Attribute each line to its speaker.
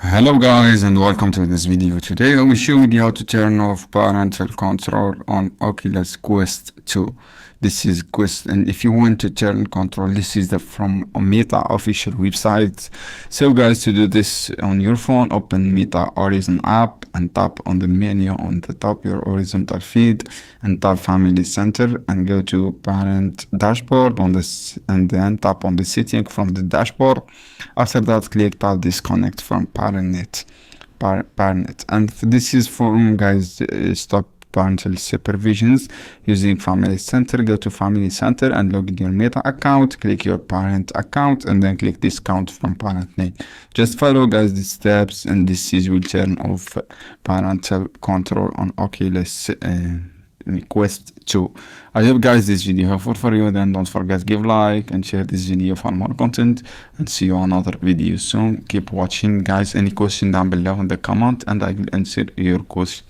Speaker 1: Hello guys and welcome to this video. Today I will show you how to turn off parental control on Oculus Quest 2. This is Quest, and if you want to turn control, this is from Meta official website. So guys, to do this on your phone, open Meta Horizon app and tap on the menu on the top your horizontal feed and tap Family Center and go to Parent Dashboard on this, and then tap on the setting from the dashboard. After that, click tap disconnect from Parental, and this is from guys stop parental supervisions using Family Center. Go to Family Center and log in your Meta account, click your parent account, and then click discount from parent name. Just follow guys these steps, and this is will turn off parental control on Oculus Quest 2. I hope guys this video helpful for you. Then don't forget give like and share this video for more content, and see you on another video soon. Keep watching guys. Any question down below in the comment and I will answer your question.